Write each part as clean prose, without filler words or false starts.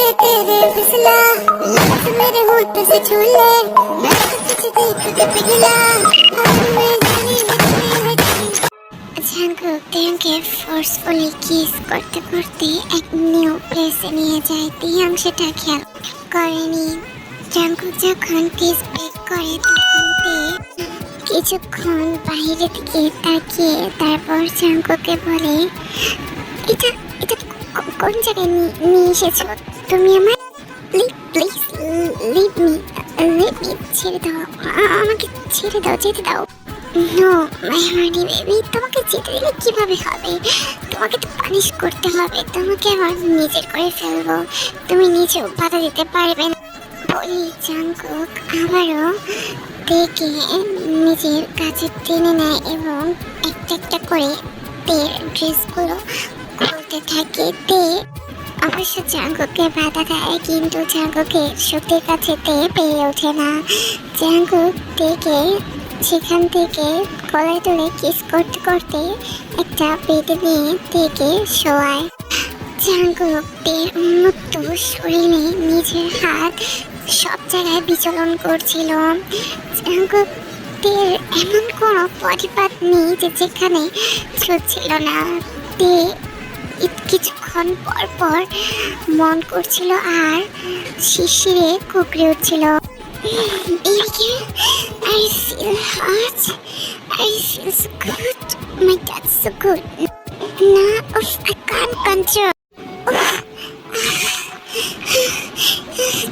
ये तेरे फिसला मेरे होठ से छू ले मैं तुझे देख के पिघला मैं जानी জাঙ্কুক তিয়াংকে ফোর্সফুলি কিস করতে করতে এক নিউ প্লেসে নিয়ে যায়। তিয়াং সেটা খেয়াল করেনি। জাঙ্কুক যখন কিস ব্রেক করে তখন তে কিছুক্ষণ বাইরে থেকে তাকিয়ে তারপর জাঙ্কুককে বলে, এটা এটা কোন জায়গায় নিয়ে এসেছো তুমি? আমার প্লিজ লিভ মি ছেড়ে দাও, আমাকে ছেড়ে দাও, যেতে দাও। নো মাই হার্টি বেবি, তোমাকে যেতে দিলে কিভাবে হবে? তোমাকে তো পানিশ করতে হবে, তোমাকে আমার নিজের করে ফেলবো, তুমি নিজেও বাধা দিতে পারবে না বলি জাঙ্কুক আবারও তেকে নিজের কাছে টেনে নেয় এবং একটা একটা করে তের ড্রেসগুলো খুলতে থাকে। তে অবশ্য জাঙ্কুককে বাধা দেয়, কিন্তু জাঙ্কুকের শক্তির কাছে তে পেরে ওঠে না। জাঙ্কুক তেকে সেখান থেকে গলায় তুলে কিস করতে করতে একটা বেডে নিয়ে তেকে শোয়ায়। জাঙ্কুক তের উন্মুক্ত শরীরে নিজের হাত সব জায়গায় বিচলন করছিল। জাঙ্কুক তের এমন কোনো পরিপাত নেই যে যেখানে ছুটছিল না। তে কিছুক্ষণ পর পর মন করছিল আর শিশিরে কুকড়ে উঠছিল। I feel hot. I feel so good. My dad's so good. Nah, I can't control.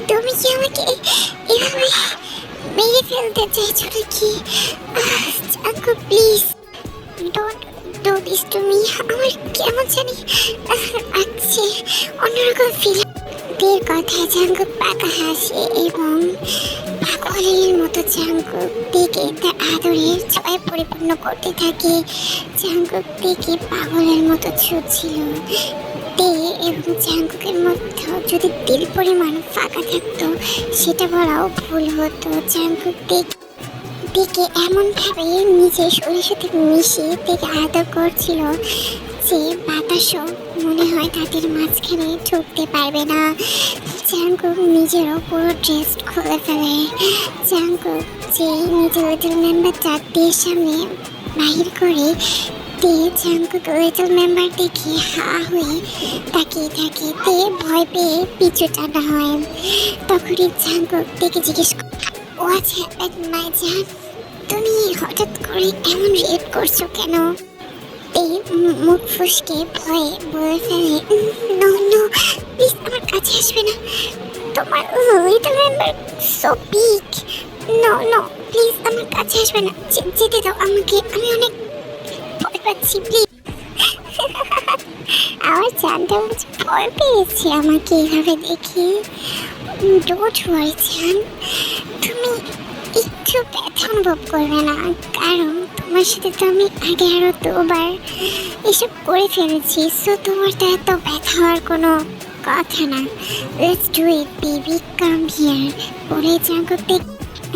তুমি কি আমাকে এভাবে মেরে ফেলতে চাইছো নাকি? Jungkook please don't do this to me. আমার কেমন জানি লাগছে, অন্যরকম ফিল। দের কথায় জাঙ্কুক পাকা হাসে এবং পাগলের মতো জাঙ্কুক দেখে তার আদরের ছোঁয়ায় পরিপূর্ণ করতে থাকে। জাঙ্কুক দেখে পাগলের মতো ছুটছিল। তে এবং জাঙ্কুকের মধ্যে যদি দিল পরিমাণ ফাঁকা থাকতো সেটা বলাও ভুল হতো। জাঙ্কুক দেখে এমনভাবে নিজের শরীরের সাথে মিশিয়ে থেকে আদর করছিল যে বাতাসও মনে হয় তাদের মাঝখানে ঢুকতে পারবে না। জাঙ্কুক নিজেরও পুরো ড্রেস খুলে ফেলে। জাঙ্কুক যে নিজের লিটল মেম্বার চারটির সামনে বাহির করে দিয়ে জাঙ্কুক লিটল মেম্বার দেখে হা হয়ে তাকিয়ে থাকে। তে ভয় পেয়ে পিছু টানা হয়। তখনই জাঙ্কুক দেখে জিজ্ঞেস হোয়াটস হ্যাপেন্ড মাই জান, তুমি হঠাৎ করে এমন রিয়েক্ট করছো কেন? এই মুখ ফুসকে ভয়ে বলে ফেলে, নো নো প্লিজ আমার কাছে আসবে না, তোমার little member so big, no no please আমার কাছে আসবে না, যেতে দাও আমাকে, আমি অনেক ভয় পাচ্ছি প্লিজ। আমার জানতে ভয় পেয়েছি আমাকে এভাবে দেখে। ডোন্ট ওয়ারি জান, তুমি একটু ব্যথা অনুভব করবে না, কারণ তোমার সাথে তো আমি আগে আরও দুবার এসব করে ফেলেছি, সো তোমার তো এত ব্যথা হওয়ার কোনো কথা না। Let's do it baby, come here বলে জাঙ্কুক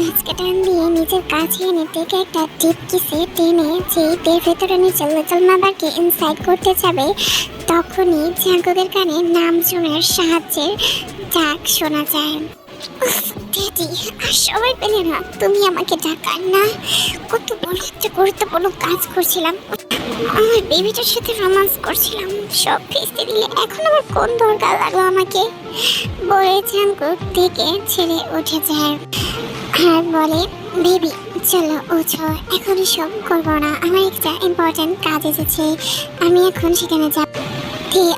আজকে টান দিয়ে নিজের কাছে এনে থেকে একটা ডিপ কিসে টেনে যেই দের ভেতরে নিচে লিটল মেম্বারকে ইনসাইড করতে যাবে তখনই জাঙ্কুকের কানে নাম জুনের সাহায্যের ডাক শোনা যায়। ড্যাডি, আর সবাই পেলে না তুমি আমাকে ডাকার না? কত বড় একটা গুরুত্বপূর্ণ কাজ করছিলাম, আমার বেবিটার সাথে রোমান্স করছিলাম, সব ফেসতে দিলে এখন আমার কোন দরকার লাগলো আমাকে বলে জাঙ্কুক থেকে ছেড়ে উঠে যায় আর বলে, বেবি চলো ওঠো, এখন সব করবো না, আমার একটা ইম্পর্টেন্ট কাজ এসেছে, আমি এখন সেখানে যাব।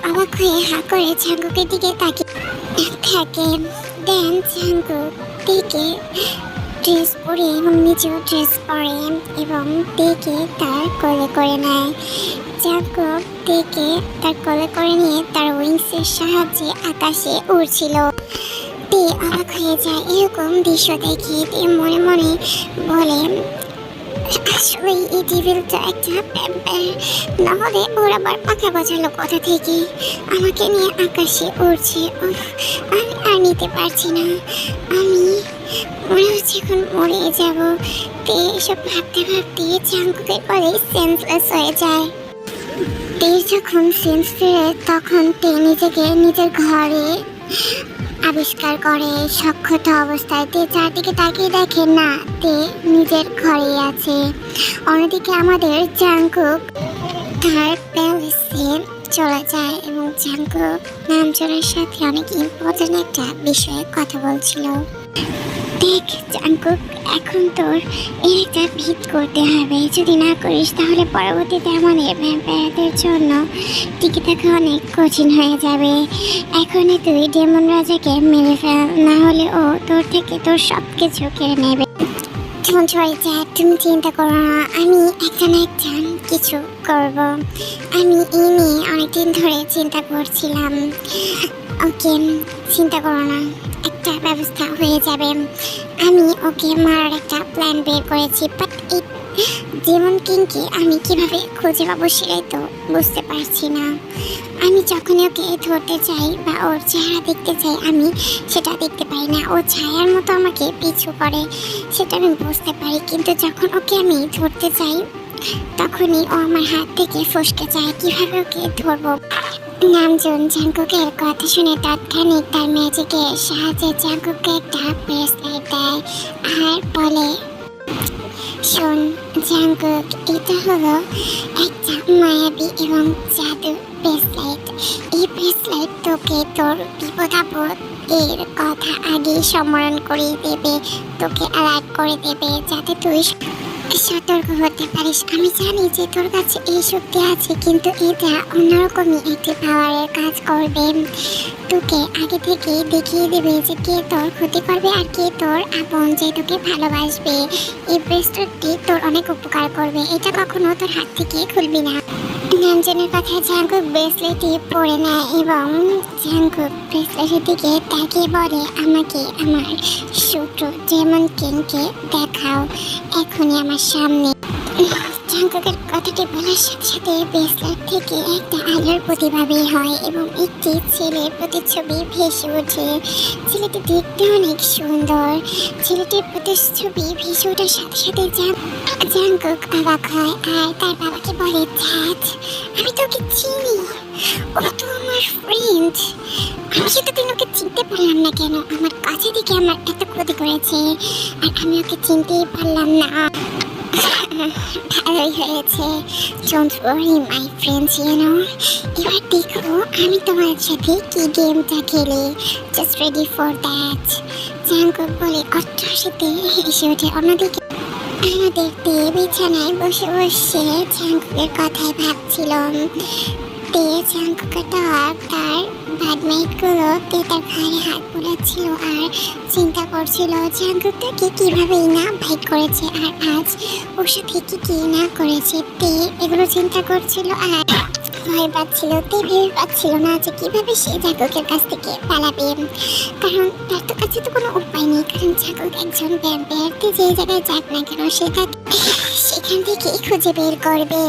অবাক হয়ে হা করে জাঙ্কুকের দিকে তাকিয়ে থাকে। দেন জাঙ্কুক থেকে ড্রেস পরে এবং নিজেও ড্রেস পরে এবং দেখে তার কোলে করে নেয়। জাঙ্কুক দেখে তার কোলে করে নিয়ে তার উইংসের সাহায্যে আকাশে উড়ছিল। তে অবাক হয়ে যায় এরকম দৃশ্য দেখে। তে মনে মনে বলে, আসলে এই টেবিলটা একটা প্যাম্পার, নাহলে ওর আবার পাখা বাজালো কোথা থেকে, আমাকে নিয়ে আকাশে উড়ছে, আমি আর নিতে পারছি না, আমি মনে হচ্ছে এখন মরে যাব। তে এসব ভাবতে ভাবতে জাঙ্কুকের পরে সেন্সলেস হয়ে যায়। তে যখন সেন্স ফেরে তখন তে নিজেকে নিজের ঘরে আবিষ্কার করে সক্ষত অবস্থায়। তে চারদিকে তাকিয়ে দেখে না, তে নিজের ঘরেই আছে। অন্যদিকে আমাদের জাংকুক তার প্যালেসে চলে যায় এবং জাংকুক নামজনের সাথে অনেক ইম্পর্টেন্ট একটা বিষয়ে কথা বলছিল। দেখ জাংকুক, এখন তোর এর একটা ভিত করতে হবে। যদি না করিস তাহলে পরবর্তীতে আমাদের ভ্যাম্পায়ারদের জন্য টিকে থাকা অনেক কঠিন হয়ে যাবে। এখনই তুই ডেমন রাজাকে মেরে ফেল, না হলে ও তোর থেকে তোর সব কিছু কেড়ে নেবে। তুমি চিন্তা করো না, আমি একটা না একটা কিছু করব। আমি এই নিয়ে অনেকদিন ধরে চিন্তা করছিলাম। ওকে, চিন্তা করো না, একটা ব্যবস্থা হয়ে যাবে। আমি ওকে মারার একটা প্ল্যান বের করেছি, বাট এই ডেমন কিংকে আমি কিভাবে খুঁজে পাবো সেটাই তো বুঝতে পারছি না। আমি যখনই ওকে ধরতে চাই বা ওর চেহারা দেখতে চাই, আমি সেটা দেখতে পাই না। ও ছায়ার মতো আমাকে পিছু করে, সেটা আমি বুঝতে পারি। কিন্তু যখন ওকে আমি ধরতে চাই তখনই ও আমার হাত থেকে ফসকে যায়। কিভাবে ওকে ধরবো? নামজুন জাংকুকের কথা শুনে তাৎক্ষণিক তার ম্যাজিকের সাহায্যে জাংকুককে একটা ব্রেসলেট দেয় আর বলে, শোন জাংকুক, এটা হলো একটা মায়াবী এবং জাদু ব্রেসলেট। এই ব্রেসলেট তোকে তোর বিপদ আপদ এর কথা আগে স্মরণ করিয়ে দেবে, তোকে অ্যালার্ট করে দেবে যাতে তুই সতর্ক হতে পারিস। আমি জানি যে তোর কাছে এই শক্তি আছে, কিন্তু এটা অন্যরকমই একটি পাওয়ারের কাজ করবে। তোকে আগে থেকে দেখিয়ে দেবে যে কে তোর ক্ষতি করবে আর কে তোর আপন, যে তোকে ভালোবাসবে। এই ব্রেসলেটটি তোর অনেক উপকার করবে, এটা কখনো তোর হাত থেকে খুলবি না। নামজনের কথা জাংকুক ব্রেসলেটটি পরে নেয় এবং জাংকুক ব্রেসলেটের দিকে তাকিয়ে বলে, আমাকে আমার শত্রু ডেমন কিংকে দেখাও এখনই আমার সামনে। জাংকুকের কথাটি বলার সাথে সাথে ব্রেসলেট থেকে একটা আলোর প্রতিভা বের হয় এবং একটি ছেলের প্রতিচ্ছবি ভেসে ওঠে। ছেলেটি দেখতে অনেক সুন্দর। ছেলেটির প্রতিচ্ছবি ভেসে ওঠার সাথে সাথে জাংকুক অবাক হয় আর তার বাবাকে বলে, ড্যাড, আমি তোকে চিনি, ও তো আমার ফ্রেন্ড। আমি সেটাদিন ওকে চিনতে পারলাম না কেন? আমার কাছে থেকে আমার এত ক্ষতি করেছে আর আমি ওকে চিনতেই পারলাম না। ভালোই হয়েছে, ডোন্ট ওয়ারি মাই ফ্রেন্ডস, এবার দেখো আমি তোমার সাথে কি গেমটা খেলি। Just ready for that. Jungkook বলে অট্টহাসিতে হেসে ওঠে। অন্যদিকে আমাদের বিছানায় বসে বসে জাংকুকের কথাই ভাবছিলাম। জাংকুকের তার ব্যাডমেটগুলো তার ঘাড়ে হাত বোলাচ্ছিল আর চিন্তা করছিল জাংকুকটাকে কিভাবেই না বাইক করেছে আর আজ ওর সাথে কি না করেছে। এগুলো চিন্তা করছিল আর ভয় পাচ্ছিল। ভেবে পাচ্ছিল না যে কিভাবে সে জাংকুকের কাছ থেকে পালাবে, কারণ তার তো কাছে তো কোনো উপায় নেই। কারণ জাংকুক একজন ভ্যাম্পায়ার, যে জায়গায় যাক না কেন সে তাকে সেখান থেকে খুঁজে বের করবে।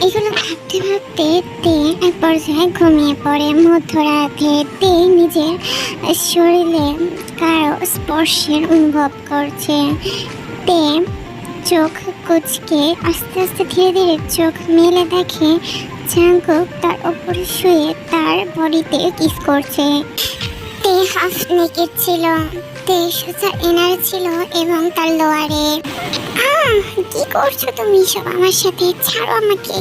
এগুলো ভাবতে ভাবতে এক পর্যায়ে ঘুমিয়ে পড়ে। মধ্যরাতে নিজের শরীরে কারো স্পর্শের অনুভব করছে। চোখ কুচকে আস্তে আস্তে ধীরে ধীরে চোখ মেলে দেখে জাংকুক তার উপরে শুয়ে তার বডিতে কিস করছে। হাফ নেকেড ছিল, সোজা এনার ছিল এবং তার লোয়ারে। কি করছো তুমি সব আমার সাথে? ছাড়ো আমাকে,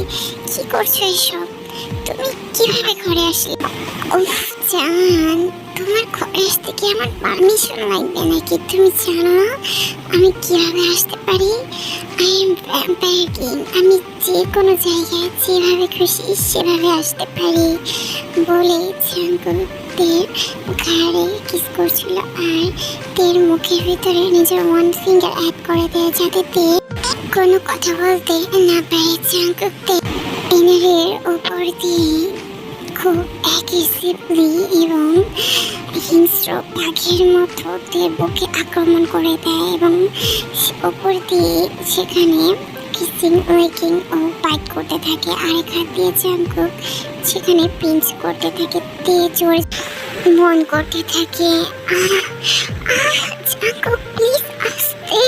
কি করছো এসব? তুমি কিভাবে ঘরে আসলে? উফ জান, তোমার ঘরে আসতে কি আমার পারমিশন লাগবে নাকি? তুমি জানো না আমি কিভাবে আসতে পারি? I am vampire king. আমি যে কোনো জায়গায় যেভাবে খুশি সেভাবে আসতে পারি বলে জাংকুক ঘাড়ে কিস করছিল আর মুখের ভিতরে নিজের ওয়ান ফিঙ্গার অ্যাড করে দেয় যাতে কোনো কথা বলতে না পারে। জাংকুক এনারের উপর দিয়ে খুব অ্যাগ্রেসিভলি এবং হিংস্র বাঘের মতো বুকে আক্রমণ করে দেয় এবং উপর দিয়ে সেখানে কিসিং ওয়েকিং ও বাইট করতে থাকে। আরেক হাত দিয়ে জাংকুক সেখানে পিঞ্চ করতে থাকে, জোরে মন করতে থাকে। জাংকুক প্লিজ আস্তে,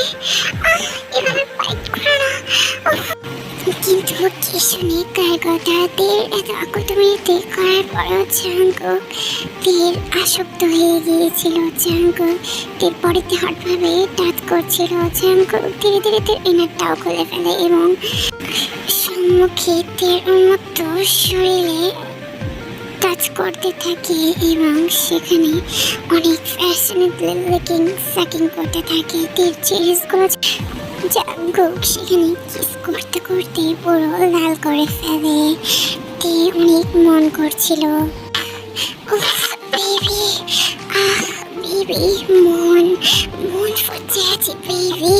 এভাবে বাইট করো না। কিন্তু কি শুনে কার কথা তীর এত আকর্ষণীয় করার পরও জাঙ্কুক তীর আসক্ত হয়ে গিয়েছিল। জাঙ্কুক তীর পরেতে হঠাৎভাবে টাচ করছিল। জাঙ্কুক ধীরে ধীরে তীর ইনারটাও খুলে ফেলে এবং সম্মুখে তীর উন্মুক্ত শরীরে টাচ করতে থাকে এবং সেখানে অনেক ফ্যাশনেবল লুকিং সাকিং করতে থাকে। তীর চিরিসগুলো জাঙ্কুক সেখানে কিস করতে করতে পুরো লাল করে ফেলে। তে অনেক মন করছিল, বেবি বেবি মন ফুটে আছে বেবি।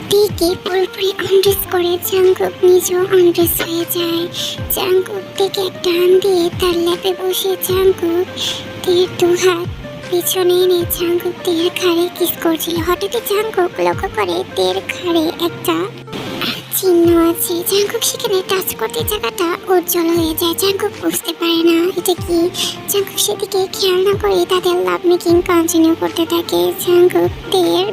টিকে পুরোপুরি আনড্রেস করে জাঙ্কুক নিজেও আনড্রেস হয়ে যায়। জাঙ্কুক থেকে একটা টান দিয়ে তার ল্যাপে বসে জাঙ্কুক তীর দু হাত পিছনে এনে জাঙ্কুক তীর ঘাড়ে কিস করছিল। হঠাৎই জাঙ্কুক লক্ষ্য করে তীর ঘাড়ে একটা চিহ্ন আছে। জাঙ্কুক সেখানে টাচ করতে জায়গাটা উজ্জ্বল হয়ে যায়। জাঙ্কুক বুঝতে পারে না এটা কি। জাঙ্কুক সেদিকে খেয়াল না করে তাদের লাভ মেকিং কন্টিনিউ করতে থাকে। জাঙ্কুক তীর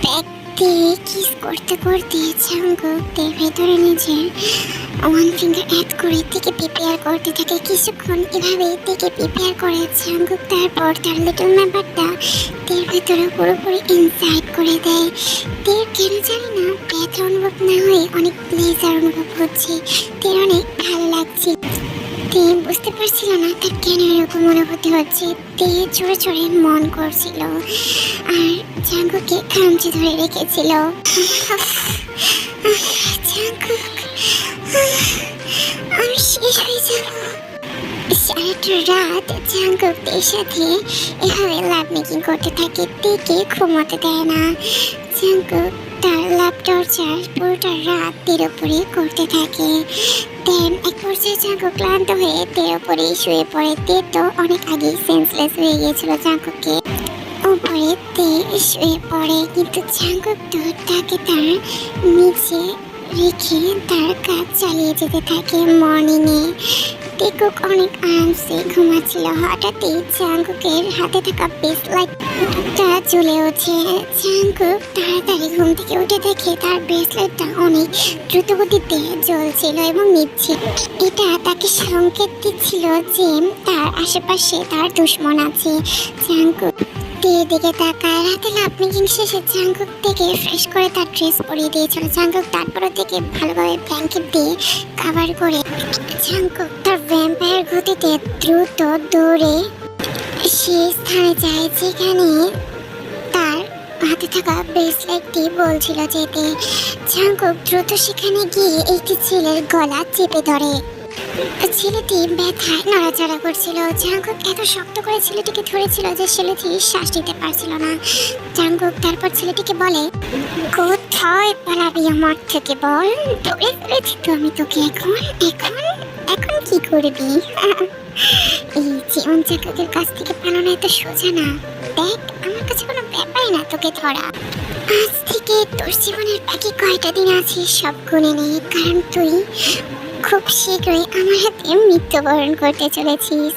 ব্যাগ দিয়ে কিস করতে করতে জাঙ্কুক তীর ভেতরে নিজের ওয়ান ফিঙ্গার অ্যাড করে থেকে প্রিপেয়ার করতে থাকে। কিছুক্ষণ এভাবে থেকে প্রিপেয়ার করে জাঙ্কুক তারপর তার লিটল মেম্বারটা তীর ভেতরে পুরোপুরি ইনসাইড করে দেয়। তীর কেন জানি না ব্যথা অনুভব না হয়ে অনেক প্লেজার অনুভব হচ্ছে। তীর অনেক ভালো লাগছে। তে বুঝতে পারছিল না তার কেন এরকম অনুভূতি হচ্ছে। তে জোরে জোরে মন করছিল আর জাঙ্কুককে খামচে ধরে রেখেছিল। জাঙ্কুক আমি শেষ হয়ে যাব। সারাটা রাত জাঙ্কুকদের সাথে এভাবে লাভ মেকিং করতে থাকে। তেকে ঘুমোতে দেয় না। জাঙ্কুক তার লাভ টর্চার পুরোটা রাত তীর উপরে করতে থাকে। দেন এক পর্যায়ে জাঙ্কুক ক্লান্ত হয়ে তীর উপরে শুয়ে পড়ে। তে তো অনেক আগেই সেন্সলেস হয়ে গিয়েছিল। জাঙ্কুককে উপরে তে শুয়ে পড়ে কিন্তু জাঙ্কুক তো তাকে তার নিচে রেখে তার কাজ চালিয়ে যেতে থাকে। মর্নিংয়ে টিকুক অনেক আরামসে ঘুমাচ্ছিল। হঠাৎই জাঙ্কুকের হাতে থাকা বেস লাইটটা জ্বলে ওঠে। জাঙ্কুক তাড়াতাড়ি ঘুম থেকে উঠে দেখে তার ব্রেসলেটটা অনেক দ্রুতগতিতে জ্বলছিল এবং নিচ্ছিল। এটা তাকে সংকেত দিচ্ছিল যে তার আশেপাশে তার দুশ্মন আছে। জাঙ্কুক তীর দিকে তাকায়। রাতে লাভ মেকিং শেষে জাঙ্কুক থেকে ফ্রেশ করে তার ড্রেস পরিয়ে দিয়েছিল। জাঙ্কুক তারপরও থেকে ভালোভাবে ব্ল্যাঙ্কেট দিয়ে কাভার করে জাঙ্কুক তার ভ্যাম্পায়ার গতিতে দ্রুত দৌড়ে সে স্থানে যায় যেখানে তার হাতে থাকা ব্রেসলেটটি বলছিল যেতে। জাঙ্কুক দ্রুত সেখানে গিয়ে একটি ছেলের গলা চেপে ধরে। ছেলেটি ব্যথায় নড়াচড়া করছিল। জাঙ্কুক এত শক্ত করে ছেলেটিকে ধরেছিল যে ছেলেটি শ্বাস নিতে পারছিল না। জাঙ্কুক তারপর ছেলেটিকে বলে, কোথায় পালাবি আমার থেকে বল? ধরে ফেলেছি তো আমি তোকে। এখন এখন এখন কি করবি? এই জীবন জাঙ্কুকের কাছ থেকে পালানো এত সোজা না। দেখ আমার কাছে কোনো ব্যাপারই না তোকে ধরা। আজ থেকে তোর জীবনের বাকি কয়টা দিন আছে সব গুনে নে, কারণ তুই খুব শীঘ্রই আমার হাতে মৃত্যুবরণ করতে চলেছিস।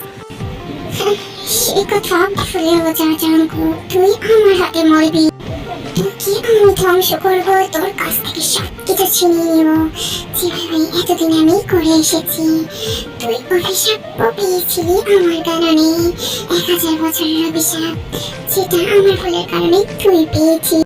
সে কথা ভুলেও যা জাঙ্কুক, তুই আমার হাতে মরবি। তোকে আমি ধ্বংস করবো, তোর কাছ থেকে সবকিছু ছিনিয়ে নেব যেভাবে এতদিন আমি করে এসেছি। তুই অভিশাপ পেয়েছিলি আমার কারণে, 1000 বছরের অভিশাপ, যেটা আমার ভুলের কারণে তুই পেয়েছিস।